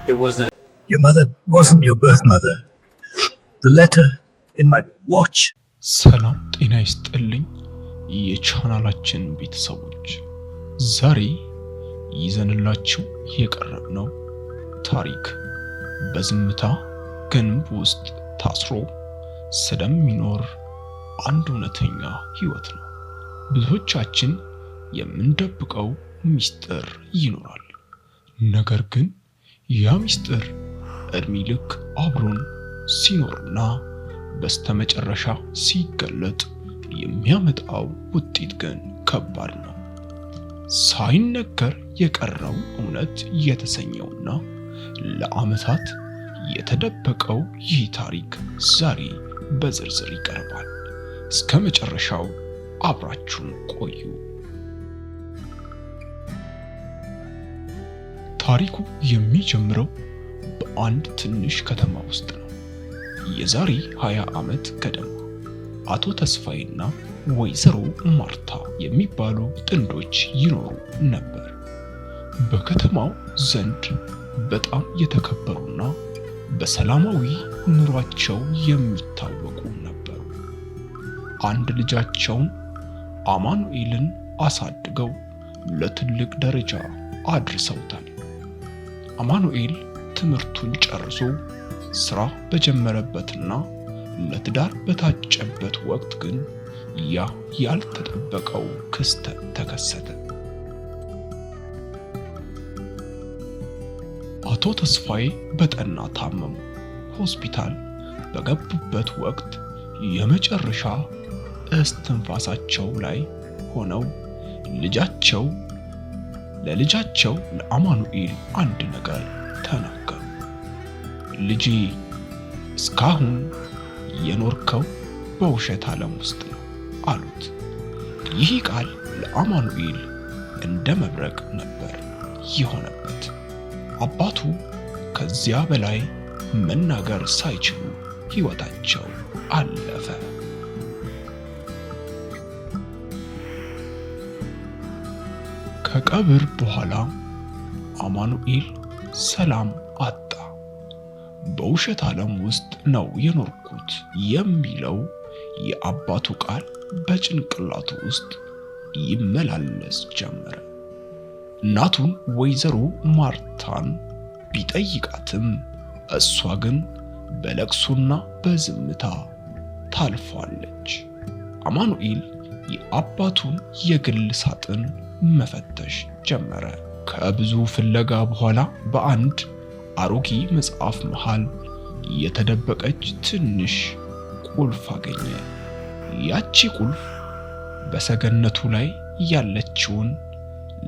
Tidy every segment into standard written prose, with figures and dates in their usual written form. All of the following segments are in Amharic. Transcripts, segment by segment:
It wasn't. Your mother wasn't your birth mother. The letter in my watch. ሰላም ጤና ይስጥልኝ የቻናላችን ቤተሰቦች፣ ዛሬ ይዘንላችሁ የቀረብነው ታሪክ በዝምታ ግንብ ውስጥ ታስሮ ስለሚኖር አንድ እውነተኛ ህይወት ነው። ብዙዎቻችን የምንደብቀው ሚስጥር ይኖራል። ነገር ግን ያ ሚስጥር እድሜ ልክ አብሮን ሲኖርና በስተመጨረሻ ሲገለጥ የሚያመጣው ውጤት ግን ከባድ ነው። ሳይነገር የቀረው እውነት የተሰኘውና ለዓመታት የተደበቀው ይህ ታሪክ ዛሬ በዝርዝር ይቀርባል። እስከ መጨረሻው አብራችሁን ቆዩ። ታሪኩ የሚጀምረው በአንድ ትንሽ ከተማ ውስጥ ነው። የዛሬ 20 ዓመት ገደማ አቶ ተስፋዬና ወይዘሮ ማርታ የሚባሉ ጥንዶች ይኖሩ ነበር። በከተማው ዘንድ በጣም የተከበሩና በሰላማዊ ኑሯቸው የሚታወቁ ነበሩ። አንድ ልጃቸውን አማኑኤልን አሳድገው ለትልቅ ደረጃ አድርሰውታል። አማኑኤል ትምህርቱን ጨርሶ ስራ በጀመረበትና ለትዳር በታጨበት ወቅት ግን ያ ያልተጠበቀው ክስተት ተከሰተ። አቶ ተስፋዬ በጠና ታመሙ። ሆስፒታል በገቡበት ወቅት የመጨረሻ እስትንፋሳቸው ላይ ሆነው ለልጃቸው ለአማኑኤል አንድ ነገር ተናገሩ። ልጄ፣ እስካሁን የኖርከው በውሸት ዓለም ውስጥ ነው አሉት። ይህ ቃል ለአማኑኤል እንደ መብረቅ ነበር የሆነበት። አባቱ ከዚያ በላይ መናገር ሳይችሉ ሕይወታቸው አለፈ። ከቀብር በኋላ አማኑኤል ሰላም አጣ። በውሸት ዓለም ውስጥ ነው የኖርኩት የሚለው የአባቱ ቃል በጭንቅላቱ ውስጥ ይመላለስ ጀመረ። እናቱን ወይዘሮ ማርታን ቢጠይቃትም እሷ ግን በለቅሶና በዝምታ ታልፏለች። አማኑኤል የአባቱን የግል ሳጥን መፈተሽ ጀመረ። ከብዙ ፍለጋ በኋላ በአንድ አሮጌ መጽሐፍ መሃል የተደበቀች ትንሽ ቁልፍ አገኘ። ያቺ ቁልፍ በሰገነቱ ላይ ያለችውን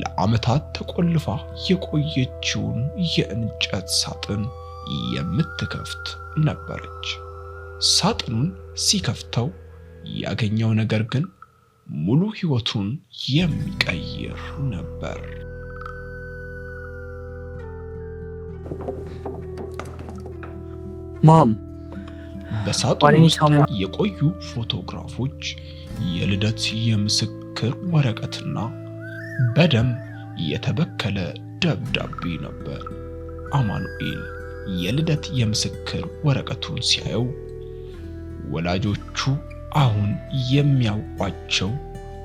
ለዓመታት ተቆልፋ የቆየችውን የእንጨት ሳጥን የምትከፍት ነበረች። ሳጥኑን ሲከፍተው ያገኘው ነገር ግን ሙሉ ሕይወቱን የሚቀይር ነበር። Mom, በሳጥኑ ውስጥ የቆዩ ፎቶግራፎች፣ የልደት የምስክር ወረቀትና በደም የተበከለ ደብዳቤ ነበር። አማኑኤል የልደት የምስክር ወረቀቱን ሲያየው ወላጆቹ አሁን የሚያውቋቸው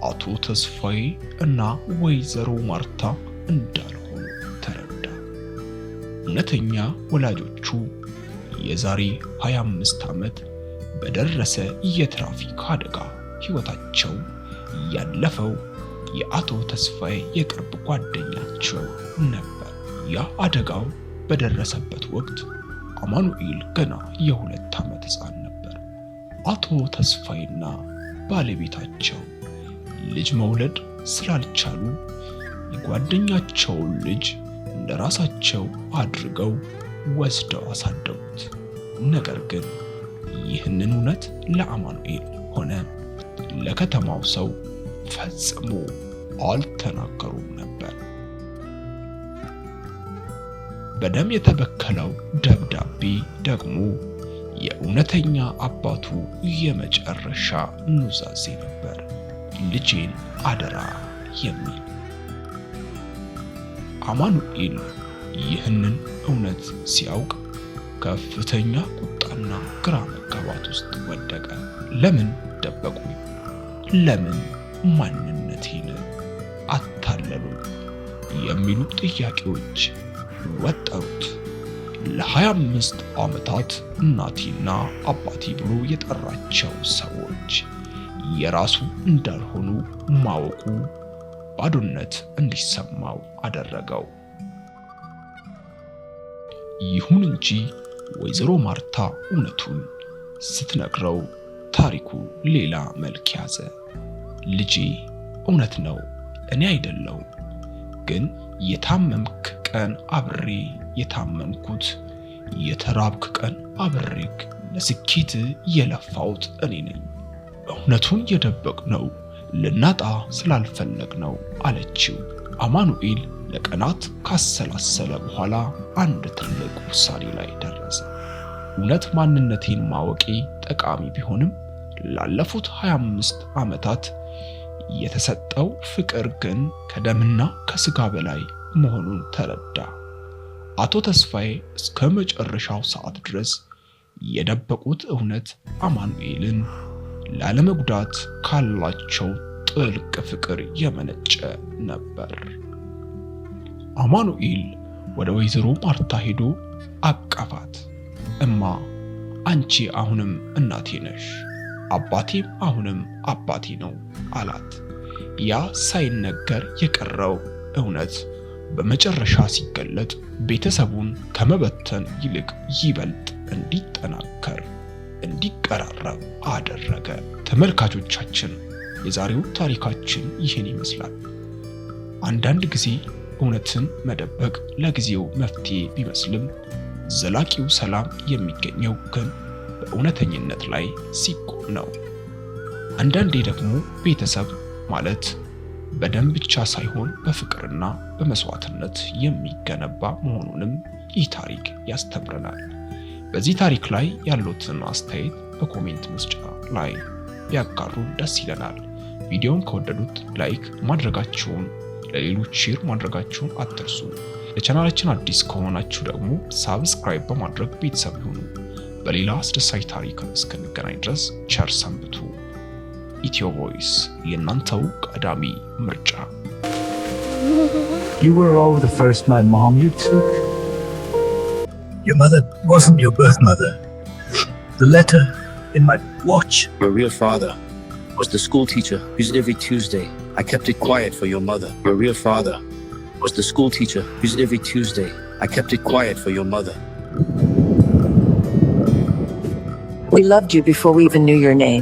አቶ ተስፋዬ እና ወይዘሮ ማርታ እንዳልሆኑ ተረዳ። እውነተኛ ወላጆቹ የዛሬ 25 ዓመት በደረሰ የትራፊክ አደጋ ሕይወታቸው ያለፈው የአቶ ተስፋዬ የቅርብ ጓደኛቸው ነበር። ያ አደጋው በደረሰበት ወቅት አማኑኤል ገና የ2 ዓመት ሕፃን ነበር። አቶ ተስፋዬና ባለቤታቸው ልጅ መውለድ ስላልቻሉ የጓደኛቸውን ልጅ እንደራሳቸው አድርገው ወስደው አሳደጉት። ነገር ግን ይህንን እውነት ለአማኑኤል ሆነ ለከተማው ሰው ፈጽሞ አልተናገሩም ነበር። በደም የተበከለው ደብዳቤ ደግሞ የእውነተኛ አባቱ የመጨረሻ ኑዛዜ ነበር። ልጄን አደራ የሚል። አማኑኤል ይህንን እውነት ሲያውቅ ከፍተኛ ቁጣና ግራ መጋባት ውስጥ ወደቀ። ለምን ደበቁኝ? ለምን ማንነቴን አታለሉኝ? የሚሉ ጥያቄዎች ወጠሩት። ለ25 ዓመታት እናቴና አባቴ ብሎ የጠራቸው ሰዎች የራሱ እንዳልሆኑ ማወቁ ባዶነት እንዲሰማው አደረገው። ይሁን እንጂ ወይዘሮ ማርታ እውነቱን ስትነግረው ታሪኩ ሌላ መልክ ያዘ። ልጄ፣ እውነት ነው፣ እኔ አይደለሁም፣ ግን የታመምክ ቀን አብሬ የታመምኩት፣ የተራብክ ቀን አብሬክ ለስኬት የለፋሁት እኔ ነኝ። እውነቱን የደበቅነው ልናጣ ስላልፈለግነው አለችው። አማኑኤል ለቀናት ካሰላሰለ በኋላ አንድ ትልቅ ውሳኔ ላይ ደረሰ። እውነት ማንነቴን ማወቄ ጠቃሚ ቢሆንም ላለፉት 25 ዓመታት የተሰጠው ፍቅር ግን ከደምና ከስጋ በላይ መሆኑን ተረዳ። አቶ ተስፋዬ እስከ መጨረሻው ሰዓት ድረስ የደበቁት እውነት አማኑኤልን ላለመጉዳት ካላቸው ጥልቅ ፍቅር የመነጨ ነበር። አማኑኤል ወደ ወይዘሮ ማርታ ሄዶ አቀፋት። እማ፣ አንቺ አሁንም እናቴ ነሽ፣ አባቴም አሁንም አባቴ ነው አላት። ያ ሳይነገር የቀረው እውነት በመጨረሻ ሲገለጥ ቤተሰቡን ከመበተን ይልቅ ይበልጥ እንዲጠናከር፣ እንዲቀራረብ አደረገ። ተመልካቾቻችን፣ የዛሬው ታሪካችን ይህን ይመስላል። አንዳንድ ጊዜ እውነትን መደበቅ ለጊዜው መፍትሄ ቢመስልም ዘላቂው ሰላም የሚገኘው ግን በእውነተኝነት ላይ ሲቆም ነው። አንዳንዴ ደግሞ ቤተሰብ ማለት በደም ብቻ ሳይሆን በፍቅርና በመስዋዕትነት የሚገነባ መሆኑንም ይህ ታሪክ ያስተምረናል። በዚህ ታሪክ ላይ ያሉትን አስተያየት በኮሜንት መስጫ ላይ ቢያጋሩን ደስ ይለናል። ቪዲዮውን ከወደዱት ላይክ ማድረጋችሁን፣ ለሌሎች ሼር ማድረጋችሁን አትርሱ። ለቻናላችን አዲስ ከሆናችሁ ደግሞ ሳብስክራይብ በማድረግ ቤተሰብ ይሁኑ። በሌላ አስደሳች ታሪክ እስክንገናኝ ድረስ ቸር ሰንብቱ። ኢትዮ ቮይስ የእናንተው ቀዳሚ ምርጫ። You were all the first my mom you took. Your mother wasn't your birth mother. The letter in my watch. Your real father was the school teacher who visited every Tuesday. I kept it quiet for your mother. Your real father was the school teacher who visited every Tuesday. I kept it quiet for your mother. We loved you before we even knew your name.